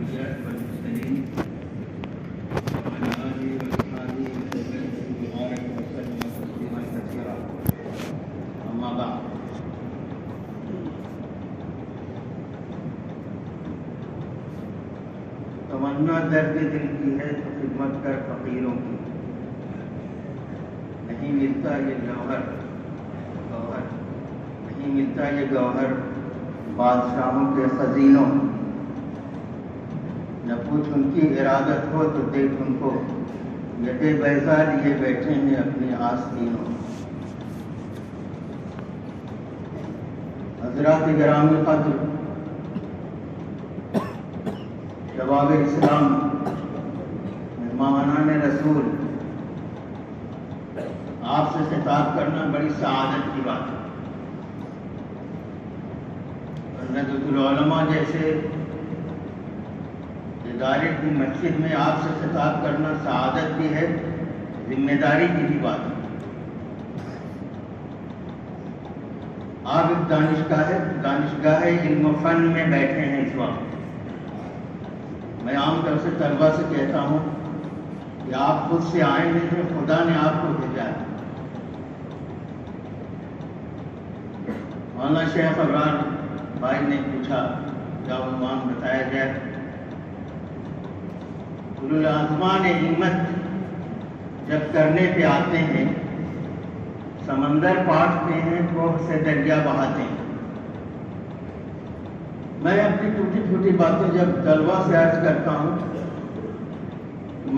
الأنبياء والمرسلين وعلى آله وأصحابه وسلم وبارك وسلم تسليما كثيرا. أما بعد، تمنا درد دل کی ہے تو خدمت کر فقیروں کی. نہیں ملتا یہ گوہر نہیں ملتا یہ گوہر بادشاہوں کے خزینوں. نہ پوچھ ان کی ارادت ہو تو دیکھ ان کو یدے بیضا لیے بیٹھے ہیں اپنی آستینوں. حضرات گرامی قدر، شباب اسلام، مہمانان رسول، آپ سے خطاب کرنا بڑی سعادت کی بات ہے. ندوۃ العلماء جیسے ادارے کی مسجد میں آپ سے خطاب کرنا سعادت بھی ہے، ذمہ داری کی بھی بات ہے. آپ ایک دانشگاہ علم و فن میں بیٹھے ہیں اس وقت. میں عام طور سے طلبا سے کہتا ہوں کہ آپ خود سے آئے نہیں ہیں، خدا نے آپ کو بھیجا ہے. مولانا شیخ ابرار بھائی نے پوچھا کیا عنوان بتایا جائے. اولو الازمان ہمت جب کرنے پہ آتے ہیں، سمندر پاٹتے ہیں، کوہ سے دریا بہاتے ہیں. میں اپنی ٹوٹی پھوٹی باتیں جب طلبا سے عرض کرتا ہوں،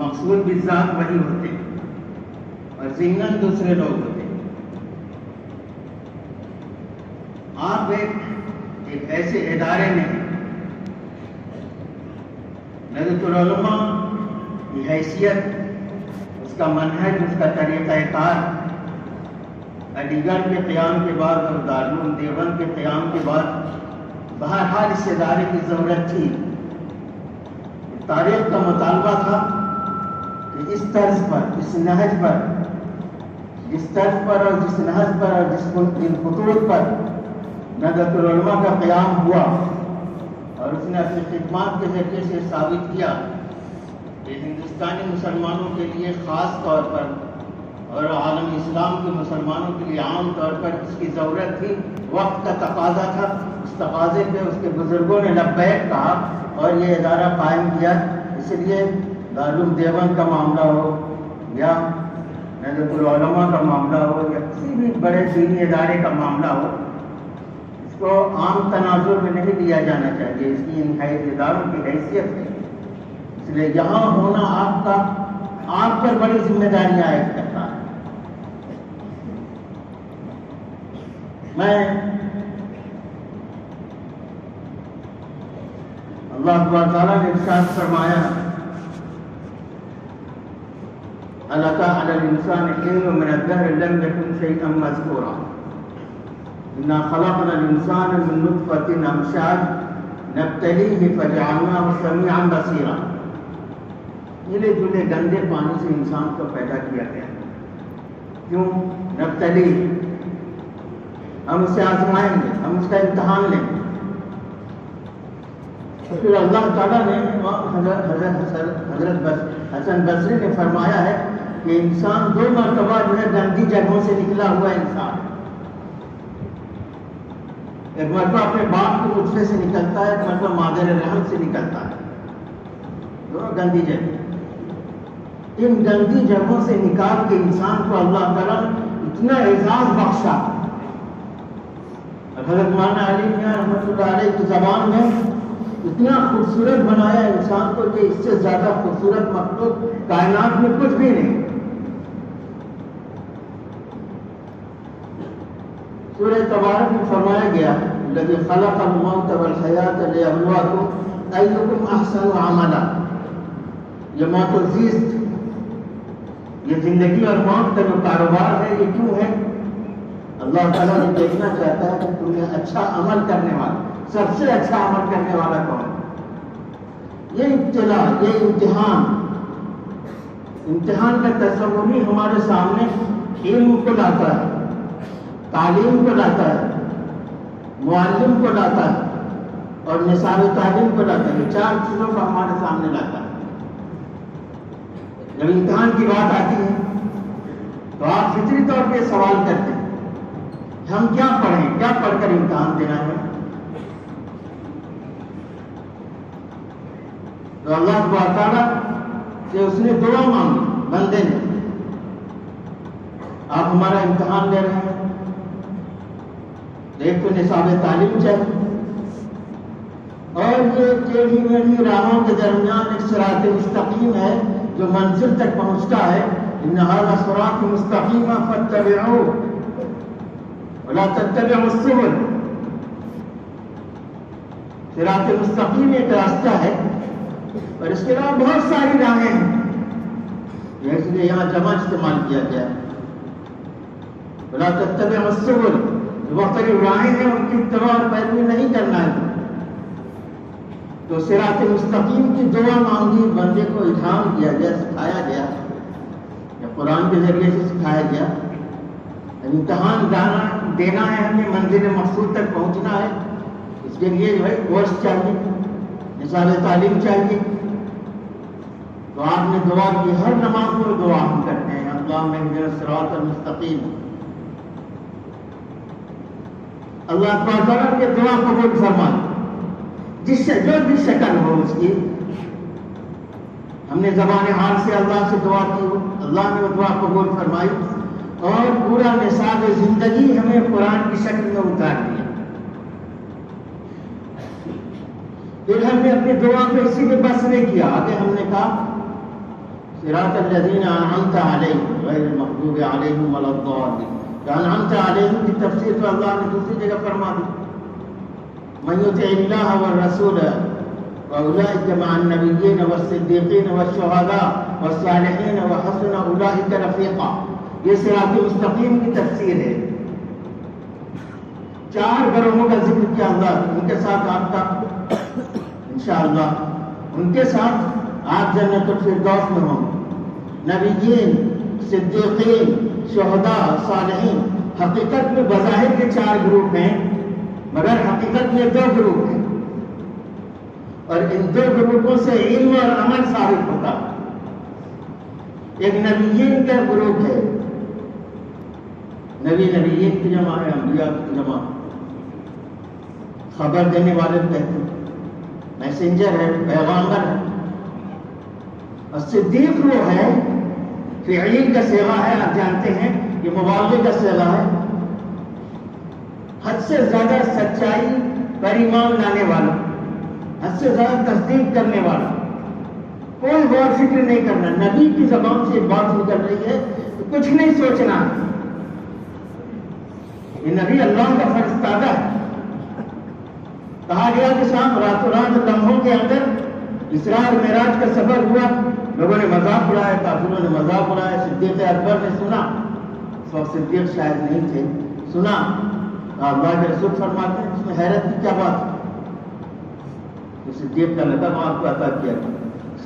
مقصود بالذات وہی ہوتے ہیں اور ضمناً دوسرے لوگ ہوتے ہیں. آپ ایک ایسے ادارے میں ندوۃ العلماء کی حیثیت، اس کا منہج، اس کا طریقہ کار علی گڑھ کے قیام کے بعد اور دارالعلوم دیوبند کے قیام کے بعد بہرحال اس ادارے کی ضرورت تھی. تاریخ کا مطالبہ تھا کہ اس طرز پر، اس نہج پر، جس طرز پر اور جس نہج پر اور جس خطوط پر ندوۃ العلماء کا قیام ہوا اور اس نے اپنی خدمات کے ذریعے سے ثابت کیا کہ ہندوستانی مسلمانوں کے لیے خاص طور پر اور عالم اسلام کے مسلمانوں کے لیے عام طور پر اس کی ضرورت تھی، وقت کا تقاضا تھا. اس تقاضے پہ اس کے بزرگوں نے لبیک کہا اور یہ ادارہ قائم کیا. اس لیے دارالعلوم دیوبند کا معاملہ ہو یا ندوۃ العلماء کا معاملہ ہو یا کسی بھی بڑے دینی ادارے کا معاملہ ہو، اس کو عام تناظر میں نہیں لیا جانا چاہیے. اس کی ان اداروں کی حیثیت ہے. اس لیے یہاں ہونا آپ پر بڑی ذمہ داریاں عائد کرتا ہے. میں اللہ تبارک تعالیٰ نے ارشاد فرمایا، أَلَكَ عَلَى الْإِنسَانِ حِينٌ مِّنَ الدَّهْرِ لَمْ يَكُنْ شَيْئًا مَّذْكُورًا إِنَّا خَلَقْنَا الْإِنسَانَ مِن نُّطْفَةٍ أَمْشَاجٍ نَبْتَلِيهِ فَجَعَلْنَاهُ سَمِيعًا بَصِيرًا. ملے جلے گندے پانی سے انسان کو پیدا کیا گیا. کیوں؟ نبتلی، ہم اسے آزمائیں گے، ہم اس کا امتحان لیں گے. پھر اللہ تعالیٰ نے حضرت حسن بصری نے فرمایا ہے کہ انسان 2 مرتبہ جو ہے گندی جگہوں سے نکلا ہوا انسان. ایک مرتبہ اپنے باپ کے نطفے سے نکلتا ہے، ایک مرتبہ مادر رحم سے نکلتا ہے. دونوں گندی جگہ. ان گندی جگہوں سے نکال کے انسان کو اللہ تعالیٰ اتنا اعزاز بخشا. حضرت مولانا علی میاں رحمۃ اللہ علیہ کی زبان میں اتنا خوبصورت بنایا انسان کو کہ اس سے زیادہ خوبصورت مخلوق کائنات میں کچھ بھی نہیں. سورہ تبارک میں فرمایا گیا، الذی خلق الموت والحیات لیبلوکم ایکم احسن عملا. یہ موت و زیست، یہ زندگی اور موت کا جو کاروبار ہے، یہ کیوں ہے؟ اللہ تعالیٰ نے دیکھنا چاہتا ہے کہ تمہیں اچھا عمل کرنے والا، سب سے اچھا عمل کرنے والا کون ہے. یہ ابتلا، یہ امتحان کا تصور ہی ہمارے سامنے علم کو لاتا ہے، تعلیم کو لاتا ہے، معلم کو لاتا ہے. اور نصاب تعلیم کو لاتا ہے، 4 چیزوں کو ہمارے سامنے لاتا ہے۔ جب امتحان کی بات آتی ہے تو آپ فطری طور پہ سوال کرتے ہیں ہم کیا پڑھیں، کیا پڑھ کر امتحان دینا ہے؟ تو اللہ تعالیٰ سے اس نے دعا مانگی بندے نے، آپ ہمارا امتحان لے رہے ہیں، ایک تو نصاب تعلیم چاہیے، اور یہ ٹیڑھی میڑھی راہوں کے درمیان ایک صراط مستقیم ہے جو منزل تک پہنچتا ہے۔ ان ھذا صراط مستقیم فاتبعوہ ولا تتبعوا السبل۔ صراط مستقیم ایک راستہ ہے اور اس کے علاوہ بہت ساری راہیں ہیں، اس لیے یہاں جمع استعمال کیا گیا ہے۔ ولا تتبعوا السبل، جو مختلف راہیں ہیں ان کی اتباع اور پیروی نہیں کرنا ہے۔ تو صراط مستقیم کی دعا مانگی، بندے کو الہام کیا گیا، سکھایا گیا، یا قرآن کے ذریعے سے سکھایا گیا۔ امتحان دینا ہے، ہمیں منزل مقصود تک پہنچنا ہے، اس کے لیے جو ہے کورس چاہیے، نصاب تعلیم چاہیے۔ تو آپ نے دعا کی، ہر نماز میں دعا ہم کرتے ہیں، اللہم اہدنا الصراط المستقیم۔ اللہ تعالیٰ کے دعا قبول فرمائے، جو بھی شکل ہو اس کی، ہم نے زبان حال سے اللہ سے دعا کی ہو، اللہ نے وہ دعا قبول فرمائی، اور پورا نصاب زندگی ہمیں قرآن کی شکل میں اتار دیا۔ پھر ہم نے اپنی دعا کو اسی میں بس نہیں کیا، آگے ہم نے کہا صراط الذین انعمت علیہم غیر المغضوب علیہم ولا الضالین۔ انعمت علیہم کی تفسیر تو اللہ نے دوسری جگہ فرما دی، من یطع اللہ والرسول فاولئک مع النبیین والصدیقین والشہداء والصالحین وحسن اولئک رفیقا۔ یہ صراط مستقیم کی تفسیر ہے۔ 4 گروہوں کا ذکر کیا اللہ، ان کے ساتھ آپ کا انشاءاللہ، ان کے ساتھ آپ جنت الفردوس میں ہوں۔ نبیین، صدیقین، شہداء، صالحین، حقیقت میں بظاہر کے 4 گروپ ہیں، مگر حقیقت میں 2 گروپ ہیں، اور ان 2 گروپوں سے علم اور عمل ثابت ہوتا ہے۔ ایک نبیین کا گروپ ہے، نبیین کی جمع ہے، انبیاء کی جمع، خبر دینے والے کہتے ہیں، میسنجر ہے، پیغامبر ہے۔ اور صدیق وہ ہے، فعیل کا صیغہ ہے، آپ جانتے ہیں یہ مبالغے کا صیغہ ہے، حد سے زیادہ سچائی پر ایمان لانے والا، حد سے زیادہ تصدیق کرنے والا، کوئی غور فکر نہیں کرنا، نبی کی زبان سے بات نکل رہی ہے تو کچھ نہیں سوچنا، یہ نبی اللہ کا فرستادہ ہے۔ کہا گیا کہ شام راتوں رات لمحوں کے اندر اسراء اور معراج کا سفر ہوا، لوگوں نے مذاق اڑایا، کافروں نے مذاق اڑایا، صدیق اکبر نے سنا، اس وقت صدیق شاید نہیں تھے، سنا، اللہ کے رسول فرماتے ہیں اس میں حیرت کی کیا بات ہے؟ تو صدیق کا لقب آپ کو عطا کیا گیا۔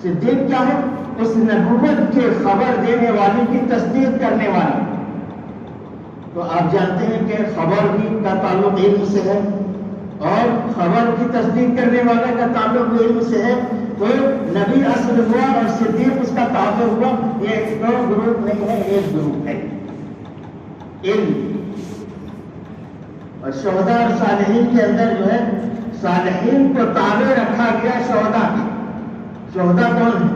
صدیق کیا ہے؟ اس نبوت کے خبر دینے والی کی تصدیق کرنے والا۔ تو آپ جانتے ہیں کہ خبر بھی کا تعلق علم سے ہے، اور خبر کی تصدیق کرنے والے کا تعلق علم سے ہے، تو نبی اصل ہوا اور صدیق اس کا تابع ہوا۔ یہ 2 گروپ نہیں ہے، ایک گروپ ہے، علم۔ اور شہداء اور صالحین کے اندر جو ہے، صالحین کو تابع رکھا گیا شہداء کی۔ شہداء کون ہے؟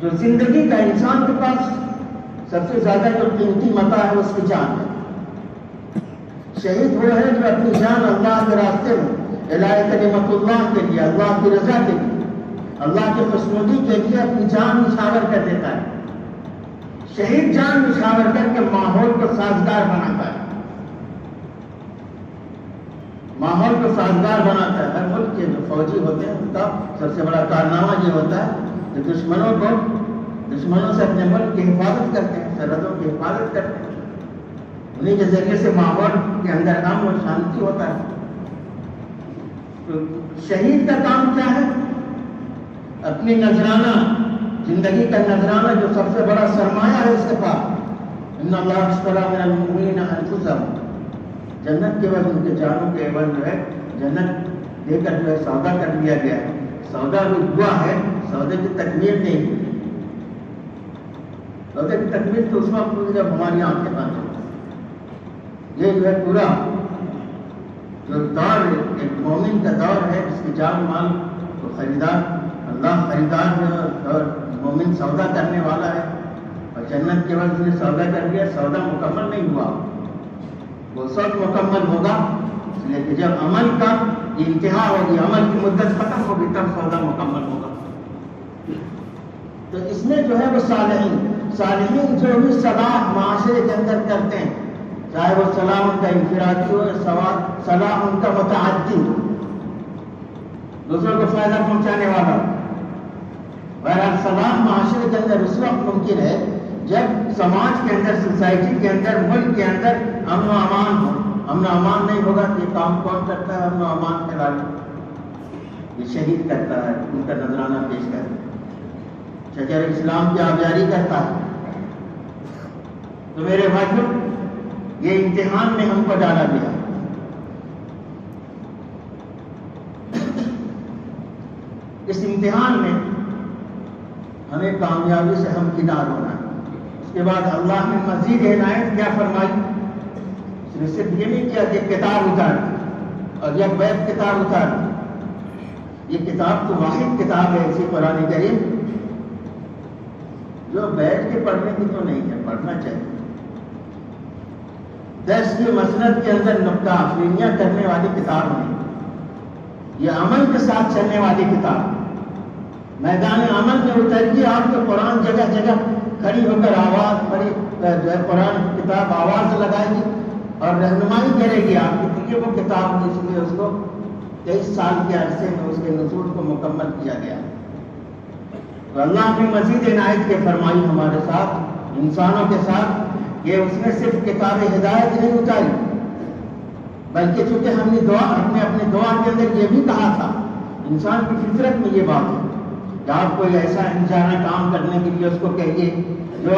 جو زندگی کا انسان کے پاس سب سے زیادہ جو قیمتی متاع ہے اس کی جان ہے۔ شہید وہ ہے جو اپنی جان اللہ کے راستے میں اعلاء کلمت اللہ کے لیے، اللہ کی رضا کے لیے، اللہ کی خوشنودی کے لیے اپنی جان نچھاور کر دیتا ہے۔ شہید جان نچھاور کر کے ماحول کو سازگار بناتا ہے، ماحول کو سازگار بناتا ہے۔ ہر ملک کے جو فوجی ہوتے ہیں ان کا سب سے بڑا کارنامہ یہ ہوتا ہے کہ دشمنوں سے اپنے ملک کی حفاظت کرتے ہیں، سرحدوں کی حفاظت کرتے ہیں، انہیں کے ذریعے سے ماحول کے اندر امن اور شانتی ہوتا ہے۔ تو شہید کا کام کیا ہے؟ اپنی نذرانہ زندگی کا نذرانہ جو سب سے بڑا سرمایہ ہے اس کے پاس، ان اللہ اشتری من المؤمنین انفسهم، جنت کے بعد ان کے جانوں کے عوض جو ہے جنت دے کر جو ہے سودا کر لیا گیا ہے. سودا بھی ہوا ہے, سودے کی تکمیل نہیں ہوئی. سودے کی تکمیل تو اس وقت ہوئی جب ہماری آنکھیں بند ہو. یہ جو ہے پورا جو دور ایک مومن کا دور ہے جس کی جان مال تو خریدار اللہ خریدار ہے اور مومن سودا کرنے والا ہے. اور جنت کے وقت نے سودا کر لیا, سودا مکمل نہیں ہوا. وہ سب مکمل ہوگا اس لیے کہ جب عمل کا انتہا ہوگی, عمل کی مدت ختم ہوگی, تب سودا مکمل ہوگا. تو اس میں جو ہے وہ صالحین جو بھی صلاح معاشرے کے اندر کرتے ہیں, چاہے وہ صلاح ان کا انفرادی ہو, صلاح ان کا متعدی ہو, دوسروں کو فائدہ پہنچانے والا ہو. بہرحال صلاح معاشرے کے اندر اس وقت ممکن ہے جب سماج کے اندر, سوسائٹی کے اندر, ملک کے اندر امن و امان ہو. امن و امان نہیں ہوگا تو یہ کام کون کرتا ہے؟ امن و امان کے لائے یہ شہید کرتا ہے, ان کا نذرانہ پیش کرتا ہے, شجر اسلام کی آبیاری کرتا ہے. تو میرے بھائیوں, یہ امتحان میں ہم کو ڈالا گیا. اس امتحان میں ہمیں کامیابی سے ہمکنار ہونا ہے. اس کے بعد اللہ نے مزید عنایت کیا فرمائی؟ اس نے صرف یہ نہیں کیا کہ کتاب اتار اور یک بیت کتاب اتار. یہ کتاب تو واحد کتاب ہے اسی قرآن کریم جو بیٹھ کے پڑھنے کی تو نہیں ہے, پڑھنا چاہیے. درس کی مسند کے اندر نقطہ آفرینیاں کرنے والی کتاب نہیں, یہ عمل کے ساتھ چلنے والی کتاب. میدان عمل میں اتر کے آپ کو قرآن جگہ جگہ کھڑی ہو کر آواز بڑی جو ہے قرآن کتاب آواز لگائے گی اور رہنمائی کرے گی آپ کی. تو یہ وہ کتاب ہے, اس لیے اس کو 23 سال کے عرصے میں اس کے نزول کو مکمل کیا گیا. تو اللہ نے مزید عنایت کے فرمائی ہمارے ساتھ, انسانوں کے ساتھ, کہ اس نے صرف کتاب ہدایت نہیں اتاری بلکہ چونکہ ہم نے اپنے دعا کے اندر یہ بھی کہا تھا, انسان کی فطرت میں یہ بات ہے کہ آپ کوئی ایسا انسانہ کام کرنے کے لیے اس کو کہیے جو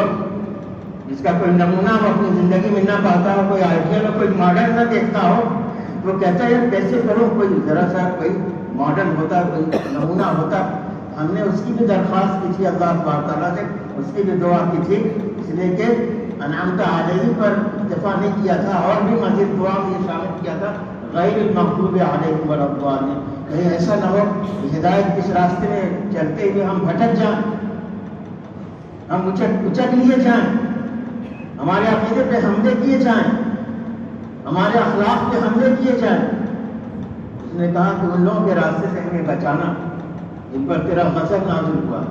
جس کا کوئی نمونہ وہ اپنی زندگی میں نہ پاتا ہو, کوئی آئیڈیل ہو, کوئی ماڈل نہ دیکھتا ہو. وہ کہتا ہے یار کیسے کروں, کوئی ذرا سا کوئی ماڈل ہوتا, کوئی نمونہ ہوتا. ہم نے اس کی بھی درخواست کی تھی اللہ تعالیٰ سے, اس کی بھی دعا کی تھی, اس لیے کہ انعمت علیہ پر اتفاق نہیں کیا تھا اور بھی مزید دعا میں یہ شامل کیا تھا غیر المغضوب علیہم ولا الضالین. کہیں ایسا نہ ہو ہدایت کس راستے میں چلتے ہوئے ہم بھٹک جائیں, ہم اچک لیے جائیں, ہمارے عقیدے پہ حملے کیے جائیں, ہمارے اخلاق پہ حملے کیے جائیں. اس نے کہا کہ ان لوگوں کے راستے سے ہمیں بچانا جن پر تیرا غضب نازل ہوا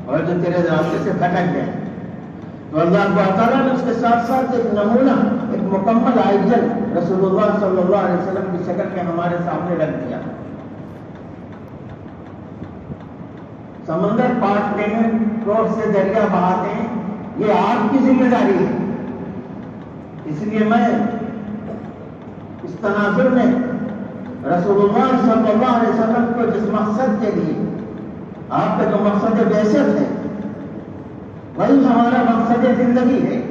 اور جو تیرے راستے سے بھٹک گئے. تو اللہ تعالیٰ نے اس کے ساتھ ساتھ ایک نمونہ, ایک مکمل آئیڈل رسول اللہ صلی اللہ علیہ وسلم کی شکل میں ہمارے سامنے رکھ دیا. سمندر پاٹتے ہیں, کوٹ سے دریا بہاتے ہیں, یہ آپ کی ذمہ داری ہے. اس لیے میں اس تناظر میں رسول اللہ صلی اللہ علیہ وسلم کو جس مقصد کے لیے, آپ کا جو مقصد بعثت ہے وہی ہمارا مقصد زندگی ہے,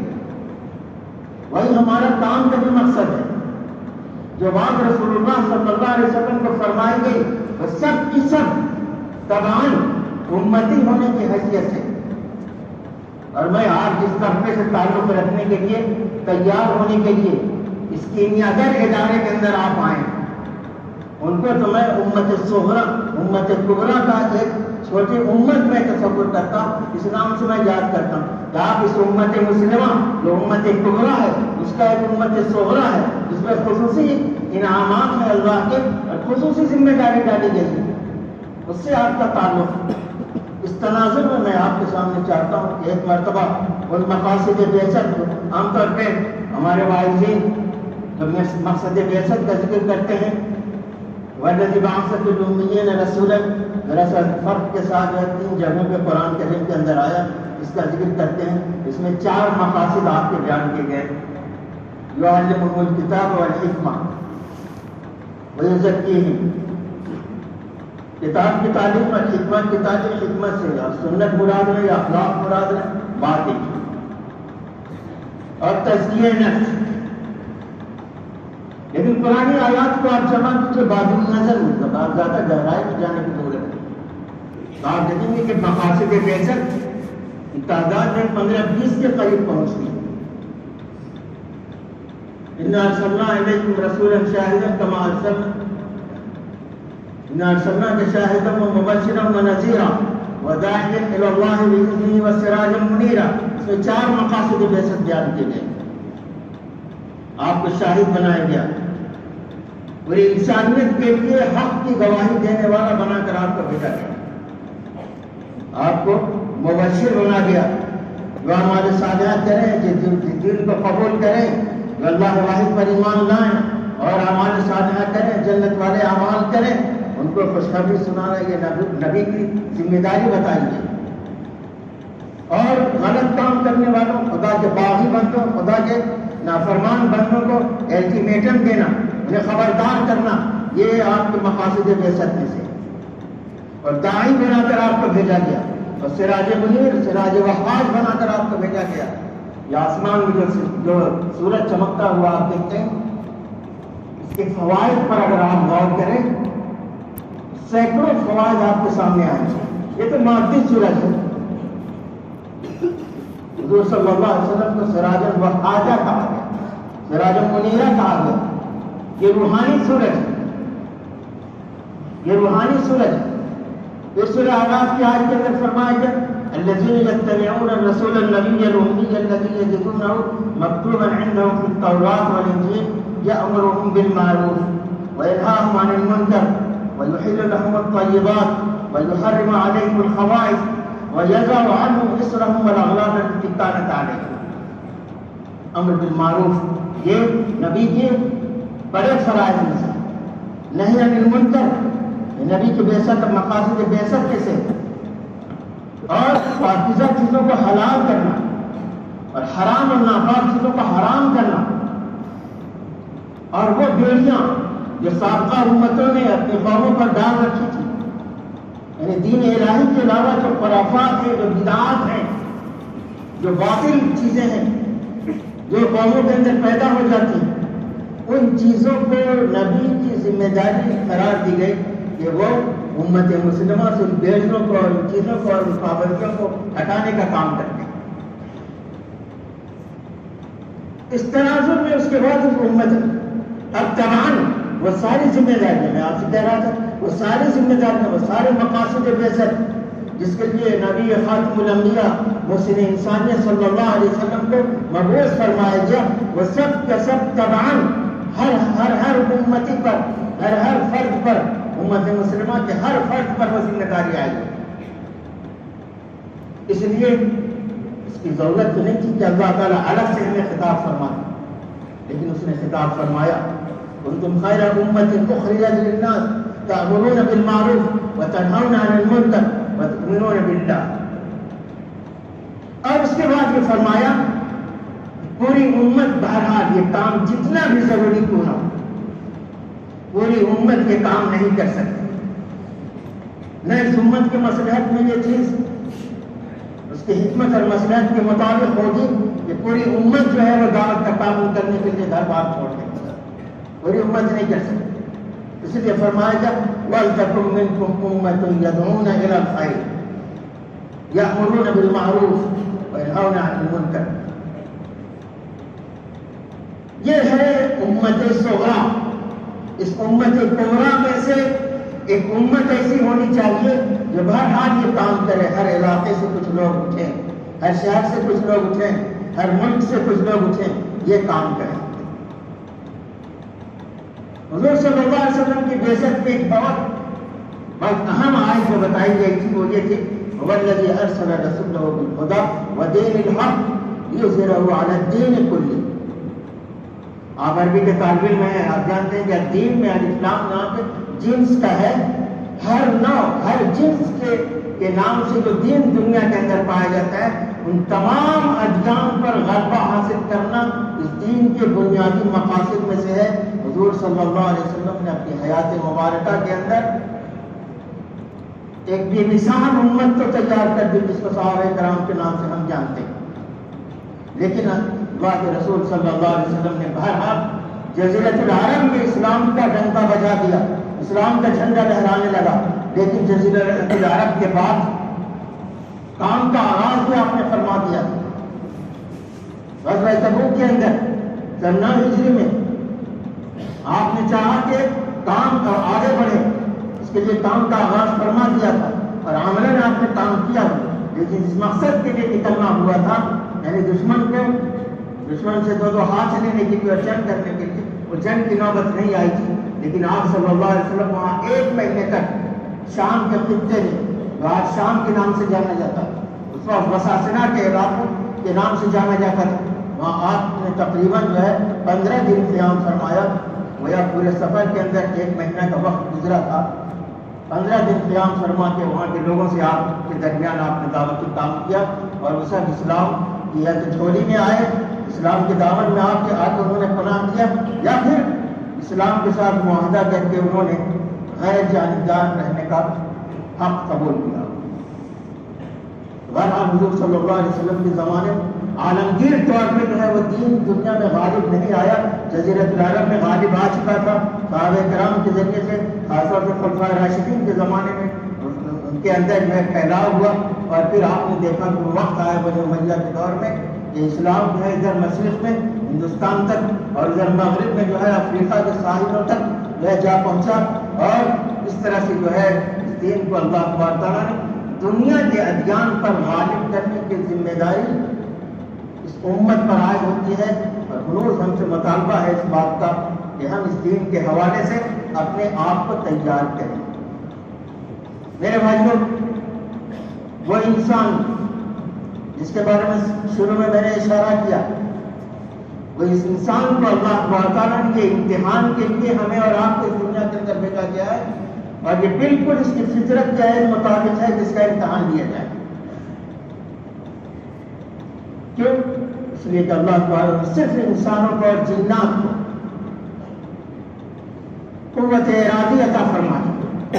وہی ہمارا کام کا بھی مقصد ہے. جو بات رسول اللہ صلی اللہ علیہ وسلم کو فرمائی گئی وہ سب کی سب تبعاً امتی ہونے کی حیثیت ہے. اور میں آج جس طبقے سے تعلق رکھنے کے لیے, تیار ہونے کے لیے اس کیمیاگر ادارے کے اندر آپ آئیں, ان کو تو میں امت صغرا, امت کبرا کا ایک چھوٹی امت میں تصور کرتا ہوں. اس نام سے میں یاد کرتا ہوں کہ آپ اس امت مسلمہ جو امت کبرا ہے اس کا ایک امت صغرا ہے جس میں خصوصی انعامات میں اللہ کے اور خصوصی ذمہ داری ڈالی گئی ہے, اس سے آپ کا تعلق. اس تناظر میں میں آپ کے سامنے چاہتا ہوں کہ ایک مرتبہ ان مقاصد بعثت, عام طور پہ ہمارے واعظین جب مقصد بعثت کا ذکر کرتے ہیں وَالَّذِي بَعَثَ فِي الْأُمِّيِّينَ رَسُولًا, دراصل فرق کے ساتھ 3 جگہوں پہ قرآن کریم کے اندر آیا, اس کا ذکر کرتے ہیں. اس میں 4 مقاصد آپ کے بیان کیے گئے. يُعَلِّمُهُمُ الْكِتَابَ وَالْحِكْمَةَ وَيُزَكِّيهِمْ, کتاب کی تعلیم اور حکمت کی تعلیم, حکمت سے اور سنت مراد ہے یا اخلاق مراد ہے, بات ایک. اور تزکیہ نفس, لیکن لیکن پرانی آیات کو آپ جمع کیجیے بادل نظر مطلب آپ زیادہ گہرائی میں جانے کی ضرورت ہے. تو آپ دیکھیں گے کہ مقاصد بعثت کی تعداد میں 15-20 کے قریب پہنچ گئی. اِنَّا أَرْسَلْنَا إِلَيْكُمْ رَسُولًا شَاهِدًا كَمَا أَرْسَلْنَا إِنَّا أَرْسَلْنَاكَ شَاهِدًا وَمُبَشِّرًا وَنَذِيرًا وَدَاعِيًا إِلَى اللَّهِ بِإِذْنِهِ وَسِرَاجًا مُنِيرًا. اس میں 4 مقاصد بعثت بیان کیے گئے. آپ کو شاہد بنایا گیا, پوری انسانیت کے لیے حق کی گواہی دینے والا بنا کر آپ کو بھیجا گیا. آپ کو مبشر بنا گیا, جو ہمارے صالحات کریں, جو دین کو قبول کریں, جو اللہ واحد پر ایمان لائیں اور ہمارے صالحات کریں, جنت والے اعمال کریں, ان کو خوشخبری سنانا یہ نبی کی ذمہ داری بتائی ہے. اور غلط کام کرنے والوں, خدا کے باغی بندوں, خدا کے نافرمان بندوں کو الٹیمیٹم دینا, انہیں خبردار کرنا, یہ آپ کے مقاصد بعثت میں سے. اور داعی بنا کر آپ کو بھیجا گیا, اور سراج منیر, سراج وقاص بنا کر آپ کو بھیجا گیا. یہ آسمان میں جو سورج چمکتا ہوا آپ دیکھتے ہیں, اس کے فوائد پر اگر آپ غور کریں, سینکڑوں فوائد آپ کے سامنے آئیں گے. یہ تو مادی سورج ہے. حضور صلی اللہ علیہ وسلم کو سراج الوقاجہ کہا گیا, سراج المنیرہ کہا گیا. یہ روحانی سورج ہے, یہ روحانی سورج ہے. اس سورہ آغاز کی آیت کے اندر فرمایا گیا الذین یتبعون الرسول النبی الأمی الذی یجدونہ مکتوبا عندهم فی التوراۃ والانجیل یأمرهم بالمعروف وینہاہم عن المنکر ویحل لهم الطیبات ویحرم علیہم الخبائث وَيَضَعُ عَنْهُمْ إِصْرَهُمْ وَالْأَغْلَالَ الَّتِي كَانَتْ عَلَيْهِمْ. امر بالمعروف یہ نبی کے بڑے فرائض میں سے. نہی عن المنکر, نبی کی بعثت اور مقاصد بعثت میں سے. اور پاکیزہ چیزوں کو حلال کرنا اور حرام اور ناپاک چیزوں کو حرام کرنا. اور وہ بیڑیاں جو سابقہ امتوں نے اپنی قوموں پر ڈال رکھی تھی, یعنی دین الہی کے علاوہ جو خرافات ہیں, جو بدعات ہیں, جو باطل چیزیں ہیں, جو قوموں کے اندر پیدا ہو جاتی ہیں, ان چیزوں کو نبی کی ذمہ داری قرار دی گئی کہ وہ امت مسلمہ سے ان بیڑیوں کو اور ان چیزوں کو اور ان پابندیوں کو ہٹانے کا کام کرتے ہیں. اس تناظر میں اس کے بعد اس امت اب تمام وہ ساری ذمہ داریاں, میں آپ سے کہہ رہا تھا, وہ ساری ذمہ داریاں, وہ سارے مقاصد بعثت جس کے لیے نبی خاتم الانبیاء محسن انسانیت صلی اللہ علیہ وسلم کو مبعوث فرمایا گیا, وہ سب کا سب تبعاً ہر امتی پر, ہر فرد پر, امت مسلمہ کے ہر فرد پر وہ ذمہ داری آئی. اس لیے اس کی ضرورت تو نہیں تھی کہ اللہ تعالیٰ الگ سے ہمیں خطاب فرمائے, لیکن اس نے خطاب فرمایا کنتم خیر امت اخرجت للناس تأمرون بالمعروف وتنہون عن المنکر وتؤمنون باللہ. اور اس کے بعد یہ فرمایا پوری امت بہرحال یہ کام جتنا بھی ضروری کیوں نہ ہو, پوری امت یہ کام نہیں کر سکتی. نہ اس امت کے مصلحت میں یہ چیز اس کی حکمت اور مصلحت کے مطابق ہوگی کہ پوری امت جو ہے وہ دعوت کا کام کرنے کے لیے گھر بار چھوڑ دے, پوری امت نہیں کر سکتی. اس لیے فرمایا گیا وَلْتَكُن مِّنكُمْ أُمَّةٌ يَدْعُونَ إِلَى الْخَيْرِ يَأْمُرُونَ بِالْمَعْرُوفِ وَيَنْهَوْنَ عَنِ الْمُنكَرِ. یہ ہے امت صغریٰ. اس امت کبریٰ میں سے ایک امت ایسی ہونی چاہیے جو بہرحال یہ کام کرے, ہر علاقے سے کچھ لوگ اٹھیں, ہر شہر سے کچھ لوگ اٹھیں, ہر ملک سے کچھ لوگ اٹھیں, یہ کام کریں. حضور صلی اللہ علیہ وسلم کی بعثت میں ایک بہت اہم آیت جو بتائی گئی تھی وہ یہ تھی وَالَّذِي أَرْسَلَ رَسُولَهُ بِالْهُدَىٰ وَدِينِ الْحَقِّ لِيُظْهِرَهُ عَلَى الدِّينِ كُلِّهِ. آپ عربی کے طالب علم ہیں, آپ جانتے ہیں کہ دین میں الاسلام نام کے جنس کا ہے. ہر نوع, ہر جنس کے نام سے جو دین دنیا کے اندر پایا جاتا ہے, ان تمام ادیان پر غلبہ حاصل کرنا اس دین کے بنیادی مقاصد میں سے ہے. حضور صلی اللہ علیہ وسلم نے اپنی حیات مبارکہ کے اندر ایک بے مثال امت تو تیار کر دی جس کو صحابہ کرام کے نام سے ہم جانتے ہیں, لیکن اللہ کے رسول صلی اللہ علیہ وسلم نے بہرحال جزیرۃ العرب میں اسلام کا ڈنکا بجا دیا، اسلام کا جھنڈا لہرانے لگا، لیکن جزیرۃ العرب کے بعد کام کا آغاز بھی آپ نے فرما دیا۔ غزوہ تبوک کے اندر 9 ہجری میں آپ نے چاہا کہ کام آگے بڑھے، اس کے لیے کام کا آغاز فرما دیا تھا اور عملاً آپ نے کام کیا، لیکن جس مقصد کے لیے نکلنا ہوا تھا، یعنی دشمن سے دو ہاتھ لینے کے لیے اور جنگ کرنے کے لیے، وہ جنگ کی نوبت نہیں آئی تھی، لیکن آپ صلی اللہ علیہ وسلم وہاں 1 مہینے تک شام کے خطے میں، جو آج شام کے نام سے جانا جاتا ہے، اس وقت وساسنا کے علاقوں کے نام سے جانا جاتا تھا، وہاں آپ نے تقریباً 15 دن قیام فرمایا، گویا پورے سفر کے اندر 1 مہینہ کا وقت گزرا تھا۔ 15 دن قیام فرما کے وہاں کے لوگوں سے آپ کے درمیان آپ نے دعوتی کام کیا، اور اس وقت اسلام کی یا تو جھولی میں آئے، اسلام کے دامن میں آپ کے آ کے انہوں نے پناہ دیا، یا پھر اسلام کے ساتھ معاہدہ کر کے انہوں نے غیر جانبدار رہنے کا حق قبول کیا۔ بہرحال حضور صلی اللہ علیہ وسلم کے زمانے میں عالمگیر طور پہ جو ہے وہ دین دنیا میں غالب نہیں آیا، جزیرۃ العرب میں غالب آ چکا تھا صحابہ کرام کے ذریعے سے، خاص طور سے خلفائے راشدین کے زمانے میں ان کے اندر جو ہے پھیلاؤ ہوا، اور پھر آپ نے دیکھا کہ وہ وقت آیا بنی امیہ کے دور میں کہ اسلام جو ہے ادھر مشرق میں ہندوستان تک اور ادھر مغرب میں جو ہے افریقہ کے ساحلوں تک جو ہے جا پہنچا، اور اس طرح سے جو ہے اس دین کو اللہ تبارک تعالیٰ نے دنیا کے ادیان پر غالب کرنے کی ذمہ داری اس امت پر عائد ہوتی ہے، اور ہنوز ہم سے مطالبہ ہے اس بات کا کہ ہم اس دین کے حوالے سے اپنے آپ کو تیار کریں۔ میرے بھائیوں، وہ انسان جس کے بارے میں شروع میں نے اشارہ کیا، وہ اس انسان کو اللہ تعالیٰ نے یہ امتحان کے لیے ہمیں اور آپ کو اس دنیا کے اندر بھیجا گیا ہے، اور یہ بالکل اس کی فطرت کے مطابق ہے جس کا امتحان لیا جائے۔ کیوں؟ اس لیے کہ اللہ تعالیٰ نے صرف انسانوں کو اور جنات کو قوت ارادی عطا فرمائی،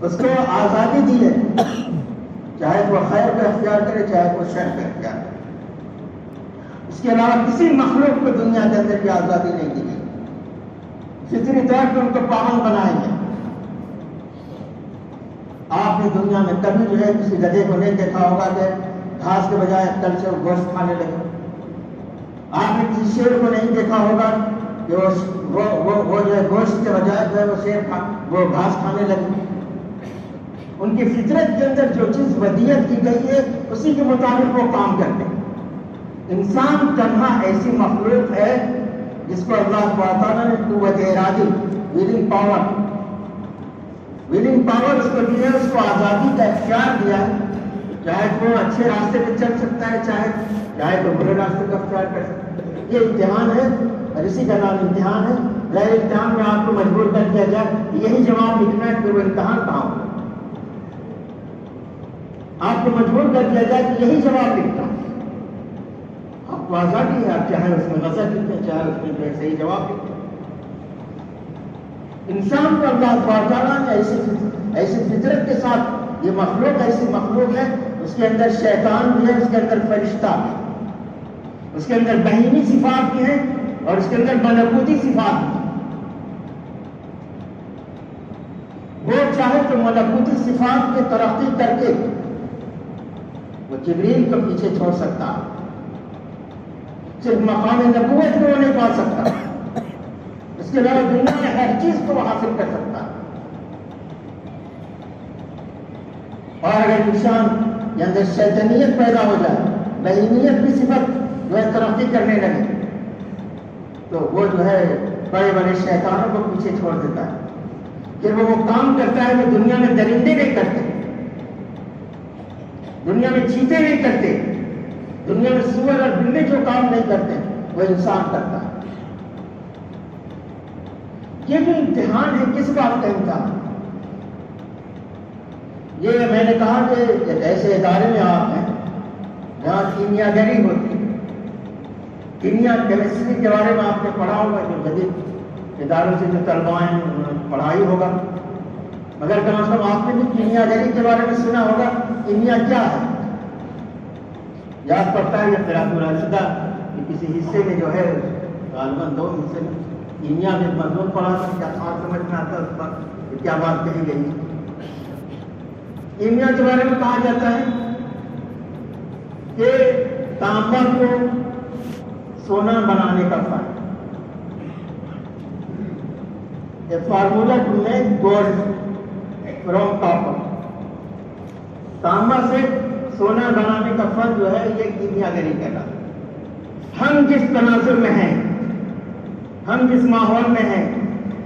اس کو آزادی دی ہے، چاہے وہ خیر کو اختیار کرے چاہے وہ شر کو اختیار کرے۔ اس کے علاوہ کسی مخلوق کو دنیا کے اندر کی آزادی نہیں دی گئی، فطری طور پر ان کو پابند بنائے گئے۔ آپ نے دنیا میں کبھی جو ہے کسی گدھے کو نہیں دیکھا ہوگا کہ گھاس کے بجائے کل سے وہ گوشت کھانے لگے۔ آپ نے کسی شیر کو نہیں دیکھا ہوگا کہ وہ جو ہے گوشت کے بجائے جو ہے وہ گھاس کھانے لگے۔ ان کی فطرت کے اندر جو چیز ودیت کی گئی ہے اسی کے مطابق وہ کام کرتے ہیں۔ انسان تنہا ایسی مخلوق ہے جس کو اللہ تعالیٰ نے قوت ارادی، ولنگ پاور اس کو دی ہے، اس کو آزادی کا اختیار دیا ہے، چاہے وہ اچھے راستے پہ چل سکتا ہے چاہے تو برے راستے کا اختیار کر سکتا ہے۔ یہ امتحان ہے، اور اسی کا نام امتحان ہے۔ غیر امتحان میں آپ کو مجبور کر دیا جائے یہی جواب لکھنا ہے، پھر وہ امتحان کہاں ہو؟ آپ کو مجبور کر دیا جائے کہ یہی جواب لکھنا ہے، آپ کو آزادی ہے، آپ چاہے اس میں غلط لکھیں چاہے اس میں جو ہے صحیح جواب لکھیں۔ انسان کو اللہ تعالیٰ نے ایسی فطرت کے ساتھ، یہ مخلوق ایسی مخلوق ہے، اس کے اندر شیطان بھی ہے، اس کے اندر فرشتہ بھی ہے، اس کے اندر بہیمی صفات بھی ہیں اور اس کے اندر ملکوتی صفات بھی ہیں۔ وہ چاہے تو ملکوتی صفات کی ترقی کر کے وہ جبریل کو پیچھے چھوڑ سکتا، صرف مقام نبوت میں وہ نہیں پا سکتا، اس کے علاوہ دنیا میں ہر چیز کو وہ حاصل کر سکتا۔ اور اگر انسان کے اندر شیطانیت پیدا ہو جائے، بہیمیت کی صفت جو ہے ترقی کرنے لگے، تو وہ جو ہے بڑے بڑے شیطانوں کو پیچھے چھوڑ دیتا ہے۔ پھر وہ کام کرتا ہے جو دنیا میں درندے نہیں کرتے، دنیا میں چیتے نہیں کرتے، دنیا میں سور اور بلی جو کام نہیں کرتے وہ انسان کرتا ہے۔ یہ بھی امتحان ہے، کس بات کا امتحان؟ یہ میں نے کہا کہ ایسے ادارے میں آپ ہیں جہاں کیمیا گری ہوتی ہے، کیمیا کیمسٹری کے بارے میں آپ نے پڑھا ہوگا، جو جدید اداروں سے جو طلباء ہیں پڑھائی ہوگا، مگر کم از کم آپ نے بھی کیمیا گری کے بارے میں سنا ہوگا۔ کیمیا کیا ہے؟ یاد پڑتا ہے یا قرات الرشدہ کہ کسی حصے میں جو ہے غالباً 2 حصے میں کیمیا میں مضمون پڑھا تھا، کیا اور سمجھ میں آتا ہے اس پر کہ کیا بات کہی گئی. کیمیا کے بارے میں کہا جاتا ہے کہ تانبا کو سونا بنانے کا فن، formula to make gold from copper. تانبا سے سونا بنانے کا فن جو ہے یہ کیمیا گری کہلاتا ہے. ہم جس تناظر میں ہیں، ہم جس ماحول میں ہیں،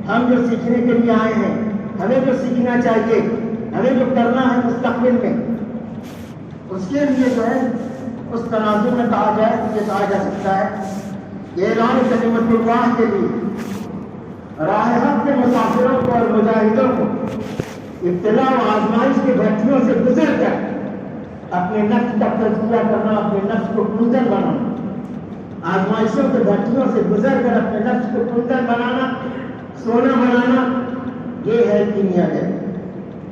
ہم جو سیکھنے کے لیے آئے ہیں، ہمیں جو سیکھنا چاہیے، ہمیں جو کرنا ہے مستقبل میں، اس کے لیے جو ہے اس تناظر میں کہا جائے تو یہ کہا جا سکتا ہے کہ اعلان کلمت اللہ کے لیے راہ حق کے مسافروں کو اور مجاہدوں کو ابتلا و آزمائش کے بھٹیوں سے گزر کر اپنے نفس کا تجزیہ کرنا، اپنے نفس کو کنزل بنانا، آزمائشوں کے بھٹیوں سے گزر کر اپنے نفس کو کنزل بنانا، سونا بنانا، یہ ہے کیمیا ہے.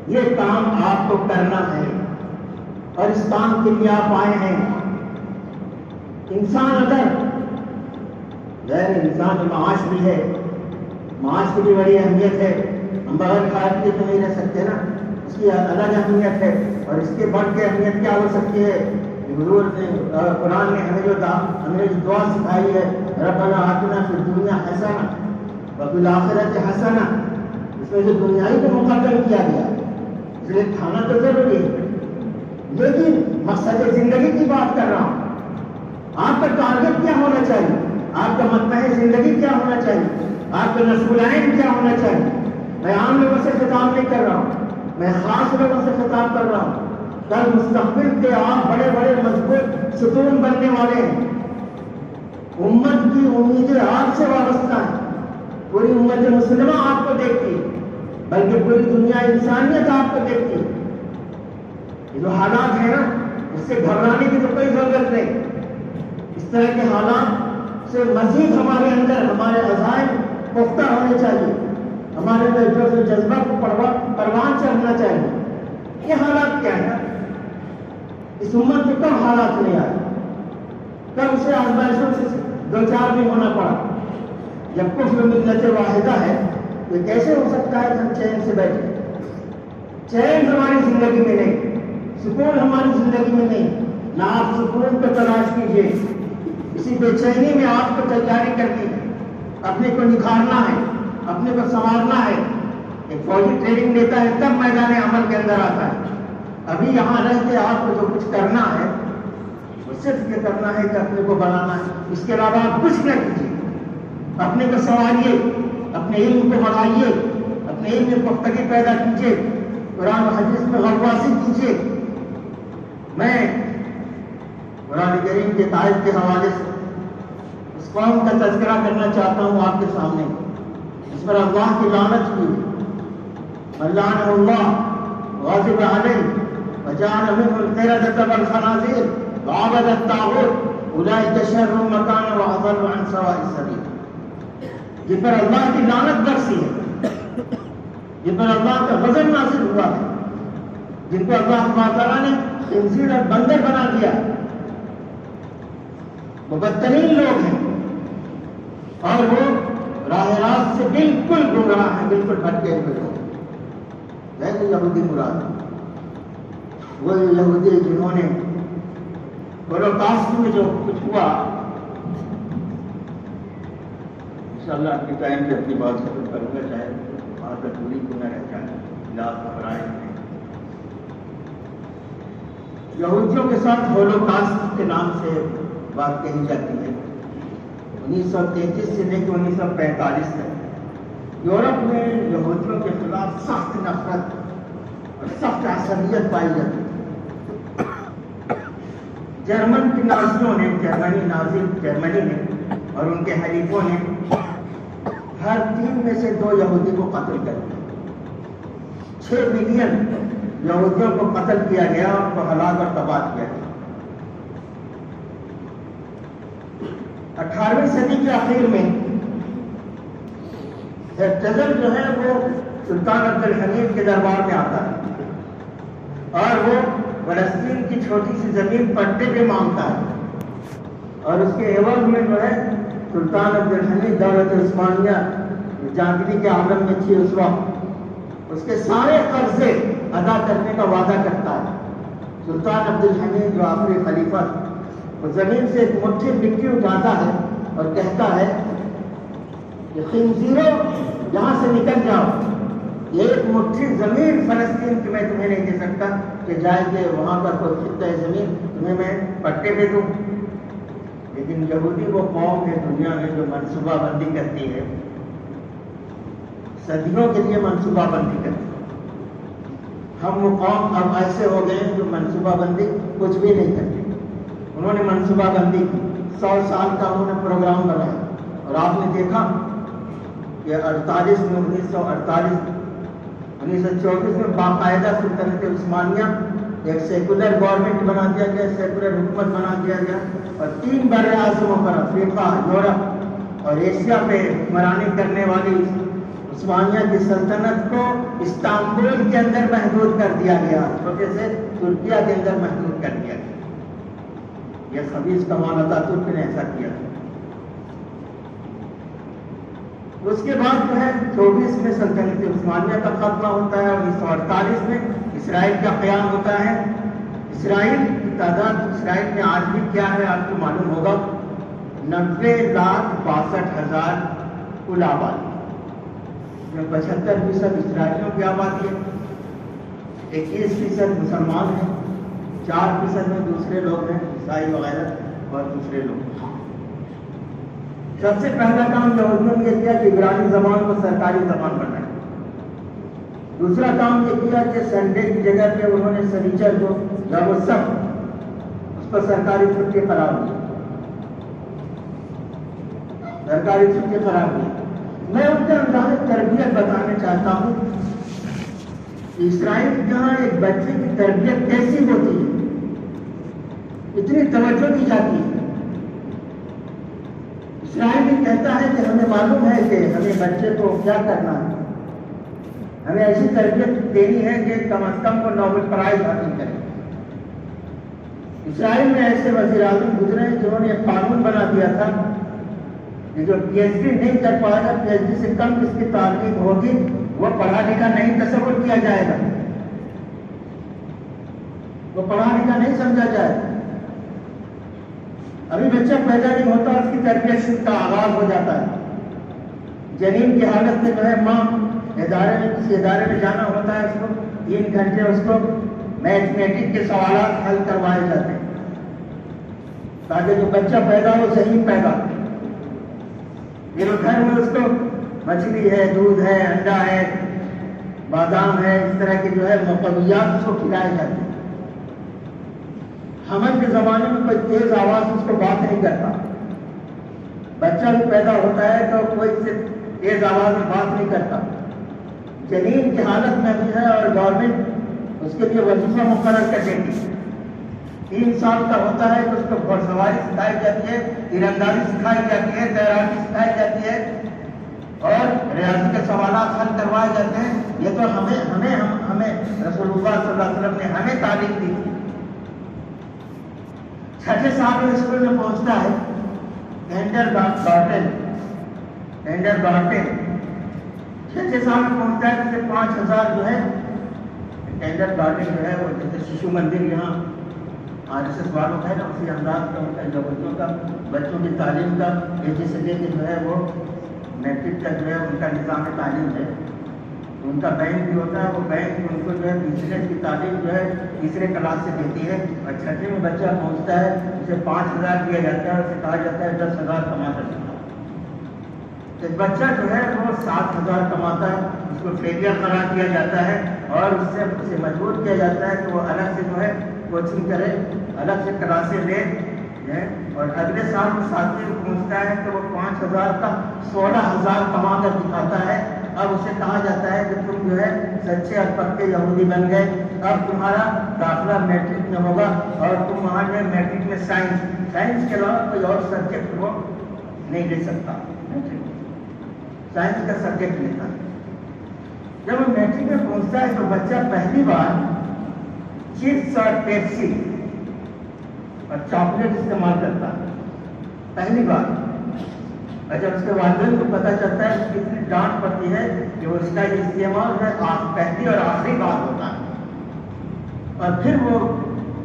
یہ کام آپ کو کرنا ہے اور اس کام کے لیے آپ آئے ہیں. انسان اگر غیر انسان معاش بھی ہے، معاش کی بھی بڑی اہمیت ہے. ہم بغیر کھائے پیے تو نہیں رہ سکتے نا، اس کی الگ اہمیت ہے. اور اس کے بڑھ کے اہمیت کیا ہو سکتی ہے؟ حضور نے قرآن نے ہمیں جو دعا سکھائی ہے، ربنا آتنا فی الدنیا حسنہ وفی الآخرۃ حسنہ، اس میں جو دنیائی کو مقدم کیا گیا، اس لیے کھانا تو ضروری ہے، لیکن مقصد زندگی کی بات کر رہا ہوں. آپ کا ٹارگیٹ کیا ہونا چاہیے؟ آپ کا مطمع زندگی کیا ہونا چاہیے؟ آپ کا نصب العین کیا ہونا چاہیے؟ میں عام لوگوں سے خطاب نہیں کر رہا ہوں، میں خاص لوگوں سے خطاب کر رہا ہوں. کل مستقبل کے آپ بڑے بڑے مضبوط ستون بننے والے ہیں. امت کی امیدیں آپ سے وابستہ ہیں. پوری امت مسلمہ آپ کو دیکھتی ہے، بلکہ پوری دنیا انسانیت آپ کو دیکھتی ہے. یہ جو حالات ہیں نا، اس سے گھبرانے کی تو کوئی ضرورت نہیں. اس طرح کے حالات سے مزید ہمارے اندر ہمارے عزائم پختہ ہونے چاہیے، ہمارے اندر جو جذبہ کو پروان چڑھنا چاہیے. یہ حالات کیا ہے؟ اس امت کے کم حالات نہیں آئے، کب اسے آزمائشوں سے دو چار بھی ہونا پڑا. جب کفر ملت واحدہ ہے تو کیسے ہو سکتا ہے کہ ہم چین سے بیٹھے؟ چین ہماری زندگی میں نہیں، سکون ہماری زندگی میں نہیں. نہ آپ سکون کو تلاش کیجیے، اسی بے چینی میں آپ کو تیاری کرنی ہے، اپنے کو نکھارنا ہے، اپنے کو سنوارنا ہے. ایک فوجی ٹریننگ دیتا ہے تب میدان عمل کے اندر آتا ہے. ابھی یہاں رہ کے آپ کو جو کچھ کرنا ہے وہ صرف یہ کرنا ہے کہ اپنے کو بنانا ہے. اس کے علاوہ آپ کچھ نہ کیجیے. اپنے کو سنواریے، اپنے علم کو بڑھائیے، اپنے علم میں پختگی پیدا کیجیے، قرآن و حدیث میں غوراسی کیجیے. میں قرآن کریم کے آیت کے حوالے سے اس قوم کا تذکرہ کرنا چاہتا ہوں آپ کے سامنے، اس پر اللہ کی لعنت ہوئی. من لعنہ اللہ غاضب علیہ وجعل منهم القردة والخنازير وعبد الطاغوت اولئک شر مکانا واضل عن سواء السبیل. جن پر اللہ کی لعنت برسی ہے، جن پر اللہ کا غضب نازل ہوا ہے، جن کو اللہ تعالیٰ نے خنزیر اور بندر بنا دیا، وہ بدترین لوگ ہیں اور وہ راہ راست سے بالکل گمراہ ہیں، بالکل بھٹکے ہوئے لوگ. ویسے یہودی مراد وہ یہودی جنہوں نے ہولوکاسٹ میں جو کچھ ہوا، انشاءاللہ اپنی ٹائم سے اپنی بات ختم کروں گا، چاہے وہاں تک پوری کو نہ رہ جائے. لاکھ گھبرائے ہیں. یہودیوں کے ساتھ ہولوکاسٹ کے نام سے بات کہی جاتی ہے. 1933 سے لے کے 1945 تک یورپ میں یہودیوں کے خلاف سخت نفرت اور سخت عصبیت پائی جاتی. جرمن کی نازیوں نے، جرمنی نے اور ان کے حلیفوں نے ہر 3 میں سے 2 یہودی کو قتل کر دیا. 6 ملین یہودیوں کو قتل کیا گیا، ان کو ہلاک اور تباہ کیا گیا. 18ویں صدی کے آخر میں ہرٹزل جو ہے وہ سلطان عبد الحمید کے دربار میں آتا ہے اور وہ فلسطین کی چھوٹی سی زمین پٹے پہ مانگتا ہے اور اس کے عوض میں جو ہے سلطان عبدالحمید دولت عثمانیہ جہانگیری کے عالم میں تھی اس وقت، اس کے سارے قرضے ادا کرنے کا وعدہ کرتا ہے۔ سلطان عبدالحمید جو آخری خلیفہ، وہ زمین سے ایک مٹھی مٹی اٹھاتا ہے اور کہتا ہے کہ خنزیروں یہاں سے نکل جاؤ، یہ ایک مٹھی زمین فلسطین کی میں تمہیں نہیں دے سکتا کہ جائے کہ وہاں پر کوئی خطہ زمین تمہیں میں پٹے دے دوں۔ لیکن یہودی وہ قوم ہے دنیا میں جو منصوبہ بندی کرتی ہے، صدیوں کے لیے منصوبہ بندی کرتی ہے۔ ہم وہ قوم اب ایسے ہو گئے ہیں جو منصوبہ بندی کچھ بھی نہیں کرتے۔ انہوں نے منصوبہ بندی کی، 100 سال کا انہوں نے پروگرام بنایا، اور آپ نے دیکھا کہ 1948 میں 1934 میں باقاعدہ سلطنت عثمانیہ ایک سیکولر گورنمنٹ بنا دیا گیا، سیکولر حکومت بنا دیا گیا، اور 3 بر اعظموں پر، افریقہ، یورپ اور ایشیا پہ حکمرانی کرنے والی عثمانیہ کی سلطنت کو استنبول کے اندر محدود کر دیا گیا، چھوٹے سے ترکیہ کے اندر محدود کر دیا گیا۔ یہ خبیث کمال اتاترک نے ایسا کیا۔ اس کے بعد جو ہے 24 میں سلطنت عثمانیہ کا خاتمہ ہوتا ہے، 1948 میں اسرائیل کا قیام ہوتا ہے۔ اسرائیل کی تعداد اسرائیل میں آج بھی کیا ہے آپ کو معلوم ہوگا، 90,62,000 کل آبادی، 75% اسرائیلیوں کی آبادی ہے، 21% مسلمان ہیں، 4% میں دوسرے لوگ ہیں، عیسائی وغیرہ اور دوسرے لوگ۔ سب سے پہلا کام یہودیوں نے یہ کیا کہ عبرانی زبان کو سرکاری زبان بنایا۔ دوسرا کام یہ کیا کہ سنڈے کی جگہ پہ انہوں نے سنیچر کو جب وہ سب اس پر سرکاری چھٹی قرار دی، سرکاری چھٹی قرار دی۔ میں ان کے انداز تربیت بتانا چاہتا ہوں کہ اسرائیل جہاں ایک بچے کی تربیت کیسی ہوتی ہے، اتنی توجہ دی جاتی ہے۔ اسرائیل بھی کہتا ہے کہ ہمیں معلوم ہے کہ ہمیں بچے کو کیا کرنا ہے، ہمیں ایسی تربیت دینی ہے کہ کم از کم وہ نوبل پرائز حاصل کرے۔ اسرائیل میں ایسے وزیر اعظم گزرے جنہوں نے ایک قانون بنا دیا تھا کہ جو پی ایچ ڈی نہیں کر پائے گا، پی ایچ ڈی سے کم جس کی تعلیم ہوگی، وہ پڑھا لکھا نہیں تصور کیا جائے گا، وہ پڑھا لکھا نہیں سمجھا جائے گا۔ ابھی بچہ پیدا نہیں ہوتا، اس کی تربیت شروع کا آغاز ہو جاتا ہے۔ جنین کی حالت میں جو ہے ماں کسی ادارے میں جانا ہوتا ہے، اس کو 3 گھنٹے اس کو میتھمیٹک کے سوالات حل کروائے جاتے ہیں تاکہ جو بچہ پیدا ہو صحیح پیدا ہو۔ پھر گھر میں اس کو مچھلی ہے، دودھ ہے، انڈا ہے، بادام ہے، اس طرح کے جو ہے مقویات اس کو کھلائے جاتے ہیں۔ حمل کے زمانے میں کوئی تیز آواز اس کو بات نہیں کرتا، بچہ بھی پیدا ہوتا ہے تو کوئی سے تیز آواز میں بات نہیں کرتا۔ جنین کی حالت میں بھی ہے اور گورنمنٹ اس کے لیے وظیفہ مقرر کر دیتی ہے۔ 3 سال کا ہوتا ہے تو اس کو گھوڑ سواری سکھائی جاتی ہے، تیراندازی سکھائی جاتی ہے، تیراکی سکھائی جاتی ہے اور ریاضی کے سوالات حل کروائے جاتے ہیں۔ یہ تو ہمیں رسول اللہ صلی اللہ علیہ وسلم نے ہمیں تعلیم دی تھی۔ 6 سال میں اسکول میں پہنچتا ہے، ٹینڈر گارڈن 6 سال میں پہنچتا ہے، جیسے 5,000 جو ہے ٹینڈر گارڈن جو ہے وہ جیسے ششو مندر یہاں RSS والوں کا ہے نا، اسی انداز کا ہوتا ہے یہودیوں کا بچوں کی تعلیم کا ایک سے لے کے جو ہے وہ میٹرک تک جو ہے ان کا نظام تعلیم ہے۔ ان کا بینک بھی ہوتا ہے، وہ بینک ان کو جو ہے بزنس کی تعلیم جو ہے 3 کلاس سے دیتی ہے، اور 6 میں بچہ پہنچتا ہے اسے 5,000 دیا جاتا ہے اور اسے کہا جاتا ہے 10,000 کما کر دکھاؤ۔ تو بچہ جو ہے وہ 7,000 کماتا ہے، اس کو فیلئر قرار دیا جاتا ہے اور اسے مجبور کیا جاتا ہے کہ وہ الگ سے جو ہے کوچنگ کرے، الگ سے کلاسیں لے، اور اگلے سال وہ 7ویں میں پہنچتا ہے تو وہ 5,000 کا 16,000 کما کر دکھاتا ہے۔ اب اسے کہا جاتا ہے کہ تم جو ہے سچے اور پکے یہودی بن گئے، اب تمہارا داخلہ میٹرک میں ہوگا اور تم وہاں جو ہے میٹرک میں سائنس کے علاوہ کوئی اور سبجیکٹ وہ نہیں لے سکتا، سائنس کا سبجیکٹ لیتا ہے۔ جب وہ میٹرک میں پہنچتا ہے تو بچہ پہلی بار چپس اور پیپسی اور چاکلیٹ استعمال کرتا ہے، پہلی بار اور جب اس کے والدین کو پتہ چلتا ہے اس کی اتنی ڈانٹ پڑتی ہے کہ اس کا یہ استعمال ہے پہلی اور آخری بات ہوتا ہے. اور پھر وہ